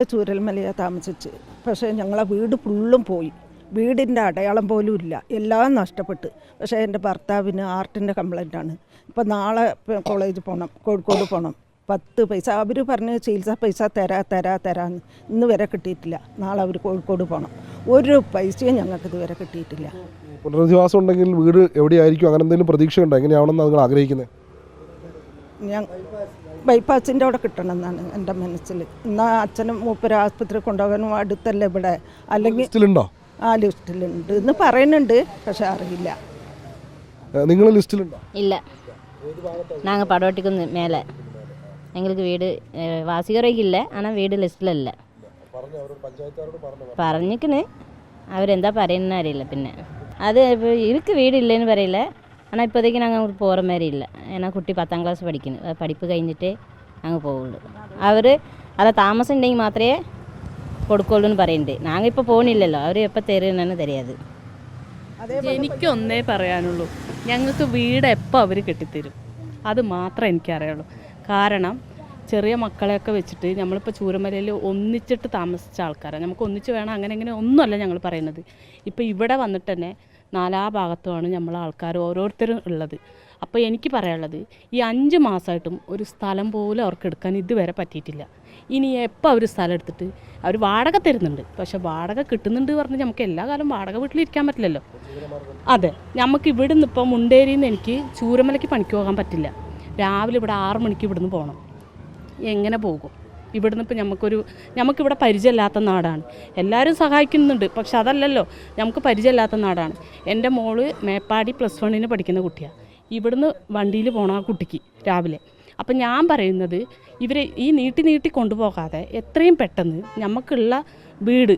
ചൂരൽമലയാണ് താമസിച്ച്. പക്ഷേ ഞങ്ങളെ വീട് ഫുള്ളും പോയി. വീടിൻ്റെ അടയാളം പോലും ഇല്ല. എല്ലാം നഷ്ടപ്പെട്ട്. പക്ഷേ എൻ്റെ ഭർത്താവിന് ഹാർട്ടിൻ്റെ കംപ്ലൈൻറ്റാണ്. ഇപ്പോൾ നാളെ കോളേജിൽ പോകണം, കോഴിക്കോട് പോകണം. 10 പൈസ അവർ പറഞ്ഞ് ചികിത്സാ പൈസ തരാമെന്ന് ഇന്ന് വരെ കിട്ടിയിട്ടില്ല. നാളെ അവർ കോഴിക്കോട് പോകണം. ഒരു പൈസയും ഞങ്ങൾക്ക് ഇതുവരെ കിട്ടിയിട്ടില്ല. പുനരധിവാസം ഉണ്ടെങ്കിൽ വീട് എവിടെയായിരിക്കും? അങ്ങനെ എന്തെങ്കിലും പ്രതീക്ഷയുണ്ടോ? എങ്ങനെയാണെന്ന് നിങ്ങൾ ആഗ്രഹിക്കുന്നത്? ഞാൻ ബൈപ്പാസിൻ്റെ അവിടെ കിട്ടണം എന്നാണ് എൻ്റെ മനസ്സിൽ. എന്നാൽ അച്ഛനും മൂപ്പര് ആസ്പത്രി കൊണ്ടുപോകാനും അടുത്തല്ല ഇവിടെ. അല്ലെങ്കിൽ ആ ലിസ്റ്റിലുണ്ട് എന്ന് പറയുന്നുണ്ട്, പക്ഷെ അറിയില്ല. നിങ്ങൾ ലിസ്റ്റിലുണ്ടോ? ഇല്ല, நாங்கள் படவட்டுக்கு மேலே எங்களுக்கு வீடு வாசிக்கிறவங்க இல்லை, ஆனால் வீடு லிஸ்ட்டில் இல்லை. പറഞ്ഞിക്കണ്, അവരെന്താ പറയുന്നതെന്ന് അറിയില്ല. പിന്നെ അത് ഇപ്പോൾ ഇருக்கு വീട് ഇല്ലെന്ന് പറയില്ല. ஆனால் இப்போதைக்கு நாங்கள் போகிற மாதிரி இல்லை. ஏன்னா குட்டி 10ஆம் கிளாஸ் പഠിക്കുന്നു. പഠിപ്പ് കഴിഞ്ഞിട്ടേ ഞങ്ങൾ പോവുള്ളൂ. അവർ അല്ല താമസം ഉണ്ടെങ്കിൽ മാത്രമേ കൊടുക്കുള്ളൂ എന്ന് പറയുന്നുണ്ട്. ഞങ്ങൾ ഇപ്പോൾ പോകണില്ലല്ലോ, അവർ എപ്പോൾ തരുമെന്നാണ് തരിയത്. എനിക്കൊന്നേ പറയാനുള്ളൂ, ഞങ്ങൾക്ക് വീട് എപ്പോൾ അവർ കെട്ടിത്തരും അത് മാത്രമേ എനിക്കറിയുള്ളൂ. കാരണം ചെറിയ മക്കളെയൊക്കെ വെച്ചിട്ട് നമ്മളിപ്പോൾ ചൂരമലയിൽ ഒന്നിച്ചിട്ട് താമസിച്ച ആൾക്കാരാണ്. നമുക്ക് ഒന്നിച്ച് വേണം അങ്ങനെ ഇങ്ങനെ ഒന്നുമല്ല ഞങ്ങൾ പറയുന്നത്. ഇപ്പോൾ ഇവിടെ വന്നിട്ട് തന്നെ 4 ഭാഗത്തുമാണ് നമ്മളെ ആൾക്കാർ ഓരോരുത്തരും ഉള്ളത്. അപ്പോൾ എനിക്ക് പറയാനുള്ളത്, ഈ 5 മാസമായിട്ടും ഒരു സ്ഥലം പോലും അവർക്ക് എടുക്കാൻ ഇതുവരെ പറ്റിയിട്ടില്ല. ഇനി എപ്പോൾ അവർ സ്ഥലം എടുത്തിട്ട് അവർ വാടക തരുന്നുണ്ട്, പക്ഷെ വാടക കിട്ടുന്നുണ്ട് പറഞ്ഞ് നമുക്ക് എല്ലാ കാലം വാടക വീട്ടിലിരിക്കാൻ പറ്റില്ലല്ലോ. അതെ, നമുക്ക് ഇവിടെ നിന്ന് ഇപ്പോൾ മുണ്ടേരിയിൽ നിന്ന് എനിക്ക് ചൂരമലയ്ക്ക് പണിക്ക് പോകാൻ പറ്റില്ല. രാവിലെ ഇവിടെ 6 മണിക്ക് ഇവിടുന്ന് പോകണം. എങ്ങനെ പോകും? ഇവിടുന്ന് ഇപ്പോൾ നമുക്കിവിടെ പരിചയമില്ലാത്ത നാടാണ്. എല്ലാവരും സഹായിക്കുന്നുണ്ട്, പക്ഷെ അതല്ലല്ലോ, നമുക്ക് പരിചയമില്ലാത്ത നാടാണ്. എൻ്റെ മോള് മേപ്പാടി +1 പഠിക്കുന്ന കുട്ടിയാണ്. ഇവിടുന്ന് വണ്ടിയിൽ പോകണം ആ കുട്ടിക്ക് രാവിലെ. അപ്പം ഞാൻ പറയുന്നത്, ഇവരെ ഈ നീട്ടി കൊണ്ടുപോകാതെ എത്രയും പെട്ടെന്ന് നമുക്കുള്ള വീട്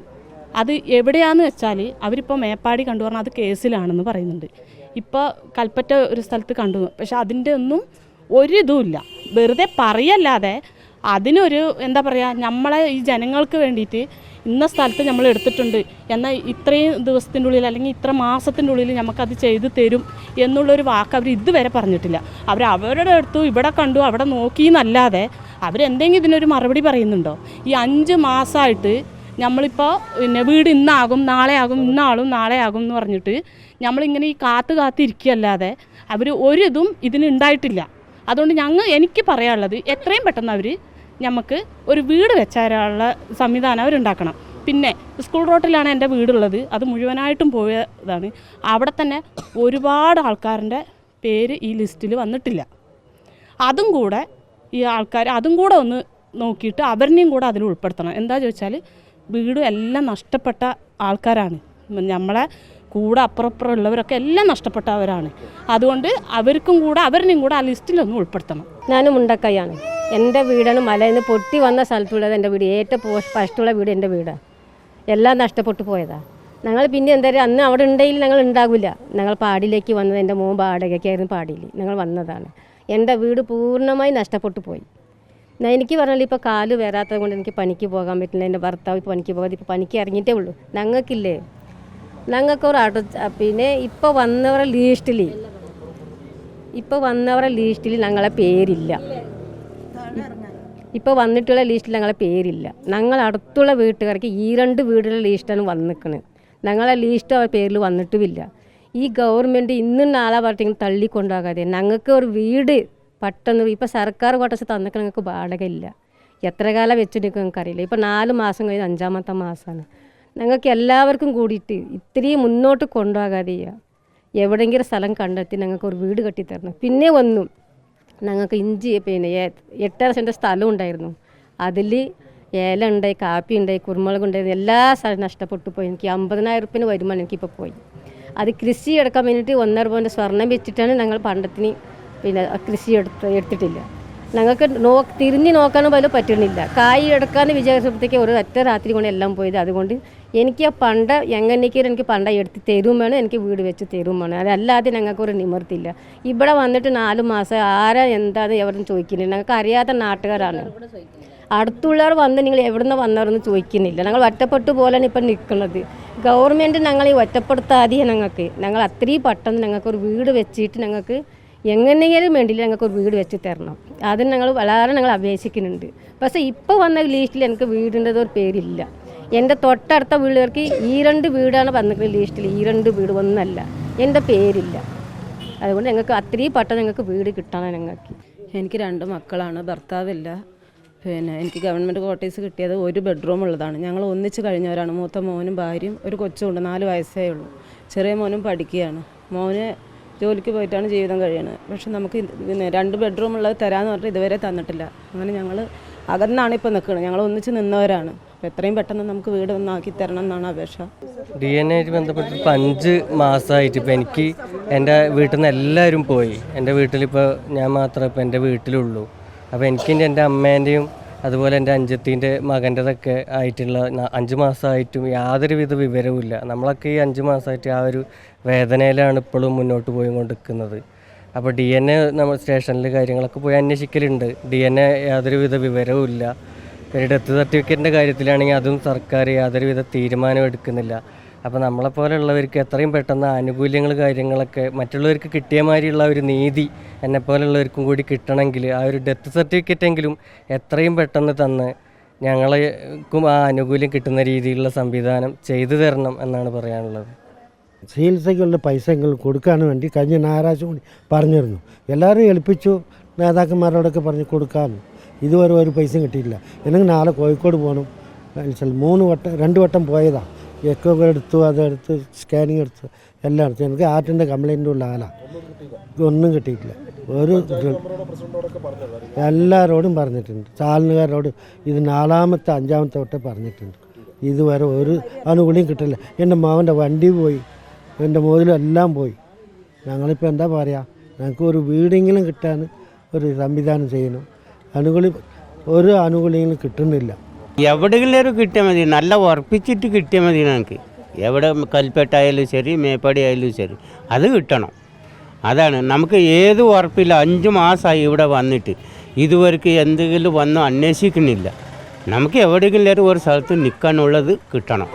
അത് എവിടെയാണെന്ന് വെച്ചാൽ, അവരിപ്പോൾ മേപ്പാടി കണ്ടു പറഞ്ഞാൽ അത് കേസിലാണെന്ന് പറയുന്നുണ്ട്. ഇപ്പോൾ കൽപ്പറ്റ ഒരു സ്ഥലത്ത് കണ്ടു, പക്ഷെ അതിൻ്റെ ഒന്നും ഒരിതുമില്ല. വെറുതെ പറയല്ലാതെ അതിനൊരു എന്താ പറയുക, നമ്മളെ ഈ ജനങ്ങൾക്ക് വേണ്ടിയിട്ട് ഇന്ന സ്ഥലത്ത് നമ്മൾ എടുത്തിട്ടുണ്ട്, എന്നാൽ ഇത്രയും ദിവസത്തിൻ്റെ ഉള്ളിൽ അല്ലെങ്കിൽ ഇത്ര മാസത്തിൻ്റെ ഉള്ളിൽ നമുക്കത് ചെയ്ത് തരും എന്നുള്ളൊരു വാക്ക് അവർ ഇതുവരെ പറഞ്ഞിട്ടില്ല. അവരുടെ അടുത്തു ഇവിടെ കണ്ടു അവിടെ നോക്കി എന്നല്ലാതെ അവരെന്തെങ്കിലും ഇതിനൊരു മറുപടി പറയുന്നുണ്ടോ? ഈ 5 മാസമായിട്ട് നമ്മളിപ്പോൾ പിന്നെ വീട് ഇന്നാകും നാളെ ആകും, ഇന്നാളും നാളെ ആകും എന്ന് പറഞ്ഞിട്ട് നമ്മളിങ്ങനെ ഈ കാത്തിരിക്കുകയല്ലാതെ അവർ ഒരിതും ഇതിനുണ്ടായിട്ടില്ല. അതുകൊണ്ട് എനിക്ക് പറയാനുള്ളത്, എത്രയും പെട്ടെന്ന് അവർ നമുക്ക് ഒരു വീട് വെച്ചാലുള്ള സംവിധാനം അവരുണ്ടാക്കണം. പിന്നെ സ്കൂൾ റോട്ടിലാണ് എൻ്റെ വീടുള്ളത്, അത് മുഴുവനായിട്ടും പോയതാണ്. അവിടെ തന്നെ ഒരുപാട് ആൾക്കാരുടെ പേര് ഈ ലിസ്റ്റിൽ വന്നിട്ടില്ല. അതും കൂടെ ഈ ആൾക്കാർ അതും കൂടെ ഒന്ന് നോക്കിയിട്ട് അവരിനെയും കൂടെ അതിൽ ഉൾപ്പെടുത്തണം. എന്താ ചോദിച്ചാൽ, വീടും എല്ലാം നഷ്ടപ്പെട്ട ആൾക്കാരാണ്. നമ്മളെ കൂടെ അപ്പുറപ്പുറം ഉള്ളവരൊക്കെ എല്ലാം നഷ്ടപ്പെട്ടവരാണ്. അതുകൊണ്ട് അവരിനെയും കൂടെ ആ ലിസ്റ്റിലൊന്നും ഉൾപ്പെടുത്തണം. ഞാനും മുണ്ടക്കൈയാണ്. എൻ്റെ വീടാണ് മലയിൽ നിന്ന് പൊട്ടി വന്ന സ്ഥലത്തുള്ളത്. എൻ്റെ വീട് ഏറ്റവും ഫസ്റ്റുള്ള വീട് എൻ്റെ വീടാണ്. എല്ലാം നഷ്ടപ്പെട്ടു പോയതാണ്. ഞങ്ങൾ പിന്നെ എന്തായാലും അന്ന് അവിടെ ഉണ്ടെങ്കിൽ ഞങ്ങൾ ഉണ്ടാകില്ല. ഞങ്ങൾ പാടിയിലേക്ക് വന്നത്, എൻ്റെ മോൻ വാടകയ്ക്കായിരുന്നു പാടിയിൽ ഞങ്ങൾ വന്നതാണ്. എൻ്റെ വീട് പൂർണ്ണമായി നഷ്ടപ്പെട്ടു പോയി. എനിക്ക് പറഞ്ഞാൽ ഇപ്പോൾ കാല് വരാത്തത് കൊണ്ട് എനിക്ക് പണിക്ക് പോകാൻ പറ്റില്ല. എൻ്റെ ഭർത്താവ് ഇപ്പോൾ പണിക്ക് പോകാതെ ഇപ്പോൾ പണിക്ക് ഇറങ്ങിയിട്ടേ ഉള്ളൂ. ഞങ്ങൾക്കൊരു പിന്നെ ഇപ്പോൾ വന്നവരുടെ ലിസ്റ്റിൽ ഞങ്ങളെ പേരില്ല. ഇപ്പോൾ വന്നിട്ടുള്ള ലിസ്റ്റിൽ ഞങ്ങളെ പേരില്ല. ഞങ്ങൾ അടുത്തുള്ള വീട്ടുകാർക്ക് ഈ 2 വീടുകളുടെ ലിസ്റ്റാണ് വന്നിരിക്കുന്നത്. ഞങ്ങളെ ലിസ്റ്റ് അവർ പേരിൽ വന്നിട്ടുമില്ല. ഈ ഗവൺമെൻറ് ഇന്നും നാളെ പറഞ്ഞെങ്കിൽ തള്ളിക്കൊണ്ടാകാതെ ഞങ്ങൾക്ക് ഒരു വീട് പെട്ടെന്ന് ഇപ്പോൾ സർക്കാർ കോട്ടസ് തന്നിട്ട് ഞങ്ങൾക്ക് വാടക ഇല്ല. എത്ര കാലം വെച്ചിട്ട് ഞങ്ങൾക്കറിയില്ല. ഇപ്പോൾ 4 മാസം കഴിഞ്ഞ് 5ാമത്തെ മാസമാണ്. ഞങ്ങൾക്ക് എല്ലാവർക്കും കൂടിയിട്ട് ഇത്രയും മുന്നോട്ട് കൊണ്ടുപോകാതെ എവിടെയെങ്കിലും സ്ഥലം കണ്ടെത്തി ഞങ്ങൾക്ക് ഒരു വീട് കെട്ടിത്തരണം. പിന്നെ ഒന്നും ഞങ്ങൾക്ക് പിന്നെ 8.5 സെൻറ്റ് സ്ഥലം ഉണ്ടായിരുന്നു. അതിൽ ഏലം ഉണ്ടായി, കാപ്പി ഉണ്ടായി, കുരുമുളക് ഉണ്ടായിരുന്നു. എല്ലാ സ്ഥലവും നഷ്ടപ്പെട്ടു പോയി. എനിക്ക് 50,000 റുപ്യ വരുമാനം എനിക്കിപ്പോൾ പോയി. അത് കൃഷി എടുക്കാൻ വേണ്ടിയിട്ട് 1.5 പവൻ്റെ സ്വർണം വെച്ചിട്ടാണ് ഞങ്ങൾ പണ്ടത്തിന് പിന്നെ കൃഷി എടുത്തിട്ടില്ല. ഞങ്ങൾക്ക് തിരിഞ്ഞ് നോക്കാനും പോലും പറ്റുന്നില്ല. കായ് എടുക്കാമെന്ന് വിചാരിച്ചപ്പോഴത്തേക്ക് ഒരു ഒറ്റ രാത്രി കൊണ്ട് എല്ലാം പോയത്. അതുകൊണ്ട് എനിക്ക് ആ പണ്ട എങ്ങനെയൊക്കെ എനിക്ക് പണ്ട എടുത്ത് തരും വേണം, എനിക്ക് വീട് വെച്ച് തരും വേണം. അതല്ലാതെ ഞങ്ങൾക്കൊരു നിവർത്തിയില്ല. ഇവിടെ വന്നിട്ട് 4 മാസം ആരാ എന്താണെന്ന് എവരും ചോദിക്കുന്നില്ല. ഞങ്ങൾക്ക് അറിയാത്ത നാട്ടുകാരാണ്. അടുത്തുള്ളവർ വന്ന് നിങ്ങൾ എവിടെ നിന്ന് വന്നവരെന്ന് ചോദിക്കുന്നില്ല. ഞങ്ങൾ ഒറ്റപ്പെട്ടു പോലെയാണ് ഇപ്പം നിൽക്കുന്നത്. ഗവൺമെൻറ് ഞങ്ങളെ ഒറ്റപ്പെടുത്താതെ ഞങ്ങൾ അത്രയും പെട്ടെന്ന് ഞങ്ങൾക്കൊരു വീട് വെച്ചിട്ട് ഞങ്ങൾക്ക് എങ്ങനെയെങ്കിലും വേണ്ടിയില്ല ഞങ്ങൾക്ക് ഒരു വീട് വെച്ച് തരണം. അതിന് ഞങ്ങൾ അപേക്ഷിക്കുന്നുണ്ട്. പക്ഷേ ഇപ്പോൾ വന്ന ലിസ്റ്റിൽ എനിക്ക് വീടിൻ്റെ ഒരു പേരില്ല. എൻ്റെ തൊട്ടടുത്ത വീടുകാർക്ക് ഈ 2 വീടാണ് വന്നിരിക്കുന്നത് ലിസ്റ്റിൽ. ഈ 2 വീട് ഒന്നല്ല, എൻ്റെ പേരില്ല. അതുകൊണ്ട് ഞങ്ങൾക്ക് അത്രയും പെട്ടെന്ന് ഞങ്ങൾക്ക് വീട് കിട്ടണം. ഞങ്ങൾക്ക് എനിക്ക് 2 മക്കളാണ്, ഭർത്താവില്ല. പിന്നെ എനിക്ക് ഗവൺമെൻറ് ക്വാർട്ടേഴ്സ് കിട്ടിയത് 1 ബെഡ്റൂം ഉള്ളതാണ്. ഞങ്ങൾ ഒന്നിച്ച് കഴിഞ്ഞവരാണ്. മൂത്ത മോനും ഭാര്യയും ഒരു കൊച്ചുണ്ട്, 4 വയസ്സേ ഉള്ളൂ. ചെറിയ മോനും പഠിക്കുകയാണ്. മോന് ജോലിക്ക് പോയിട്ടാണ് ജീവിതം കഴിയുന്നത്. പക്ഷെ നമുക്ക് പിന്നെ 2 ബെഡ്റൂം ഉള്ളത് തരാമെന്ന് പറഞ്ഞിട്ട് ഇതുവരെ തന്നിട്ടില്ല. അങ്ങനെ ഞങ്ങൾ അകന്നാണ് ഇപ്പോൾ നിൽക്കുന്നത്. ഞങ്ങൾ ഒന്നിച്ച് നിന്നവരാണ്. അപ്പോൾ എത്രയും പെട്ടെന്ന് നമുക്ക് വീട് ഒന്നാക്കി തരണം എന്നാണ് അപേക്ഷ. DNA ആയിട്ട് ബന്ധപ്പെട്ട് ഇപ്പോൾ 5 മാസമായിട്ട് ഇപ്പോൾ എനിക്ക് എൻ്റെ വീട്ടിൽ നിന്ന് എല്ലാവരും പോയി. എൻ്റെ വീട്ടിലിപ്പോൾ ഞാൻ മാത്രമേ ഇപ്പോൾ എൻ്റെ വീട്ടിലുള്ളൂ. അപ്പോൾ എനിക്കെൻ്റെ എൻ്റെ അമ്മേൻ്റെയും അതുപോലെ എൻ്റെ അഞ്ചത്തീൻ്റെ മകൻ്റെതൊക്കെ ആയിട്ടുള്ള 5 മാസമായിട്ടും യാതൊരുവിധ വിവരവുമില്ല. നമ്മളൊക്കെ ഈ 5 മാസമായിട്ട് ആ ഒരു വേദനയിലാണ് ഇപ്പോഴും മുന്നോട്ട് പോയി കൊണ്ടിരിക്കുന്നത്. അപ്പോൾ DNA നമ്മൾ സ്റ്റേഷനിൽ കാര്യങ്ങളൊക്കെ പോയി അന്വേഷിക്കലുണ്ട്. DNA യാതൊരുവിധ വിവരവും ഇല്ല. പിന്നെ ഡെത്ത് സർട്ടിഫിക്കറ്റിൻ്റെ കാര്യത്തിലാണെങ്കിൽ അതും സർക്കാർ യാതൊരുവിധ തീരുമാനം എടുക്കുന്നില്ല. അപ്പോൾ നമ്മളെപ്പോലെയുള്ളവർക്ക് എത്രയും പെട്ടെന്ന് ആനുകൂല്യങ്ങൾ കാര്യങ്ങളൊക്കെ മറ്റുള്ളവർക്ക് കിട്ടിയ മാതിരിയുള്ള ഒരു നീതി എന്നെപ്പോലുള്ളവർക്കും കൂടി കിട്ടണമെങ്കിൽ ആ ഒരു ഡെത്ത് സർട്ടിഫിക്കറ്റെങ്കിലും എത്രയും പെട്ടെന്ന് തന്ന് ഞങ്ങൾക്കും ആ ആനുകൂല്യം കിട്ടുന്ന രീതിയിലുള്ള സംവിധാനം ചെയ്തു തരണം എന്നാണ് പറയാനുള്ളത്. ചികിത്സയ്ക്കുള്ള പൈസകൾ കൊടുക്കാൻ വേണ്ടി കഴിഞ്ഞ ഞായറാഴ്ച കൂടി പറഞ്ഞിരുന്നു. എല്ലാവരും ഏൽപ്പിച്ചു, നേതാക്കന്മാരോടൊക്കെ പറഞ്ഞ് കൊടുക്കാമെന്ന്. ഇതുവരെ ഒരു പൈസ കിട്ടിയില്ല. എനിക്ക് നാളെ കോഴിക്കോട് പോകണം. 2 വട്ടം പോയതാണ്. എക്കോ എടുത്തു, അതെടുത്ത് സ്കാനിങ് എടുത്തു, എല്ലാം എടുത്തു. എനിക്ക് ഹാർട്ടിൻ്റെ കംപ്ലൈൻ്റ് ഉള്ള ആളാണ്. ഒന്നും കിട്ടിയിട്ടില്ല. ഒരു എല്ലാവരോടും പറഞ്ഞിട്ടുണ്ട്. ചാലനുകാരോട് ഇത് 4ാമത്തെ 5ാമത്തെ വട്ടം പറഞ്ഞിട്ടുണ്ട്. ഇതുവരെ ഒരു ആനുകൂല്യം കിട്ടില്ല. എൻ്റെ മകൻ്റെ വണ്ടി പോയി, എൻ്റെ മോതിലും എല്ലാം പോയി. ഞങ്ങളിപ്പോൾ എന്താ പറയുക, ഞങ്ങൾക്ക് ഒരു വീടെങ്കിലും കിട്ടാൻ ഒരു സംവിധാനം ചെയ്യണം. ഒരു ആനുകൂല്യങ്ങളും കിട്ടുന്നില്ല. എവിടെയെങ്കിലും കിട്ടിയാൽ മതി, നല്ല ഉറപ്പിച്ചിട്ട് കിട്ടിയാൽ മതി. ഞങ്ങൾക്ക് എവിടെ കൽപ്പേട്ടായാലും ശരി, മേപ്പാടി ആയാലും ശരി, അത് കിട്ടണം. അതാണ് നമുക്ക് ഏത് ഉറപ്പില്ല. 5 മാസമായി ഇവിടെ വന്നിട്ട് ഇതുവരെക്ക് എന്തെങ്കിലും വന്ന് അന്വേഷിക്കുന്നില്ല. നമുക്ക് എവിടെയെങ്കിലും ഒരു സ്ഥലത്ത് നിൽക്കാനുള്ളത് കിട്ടണം.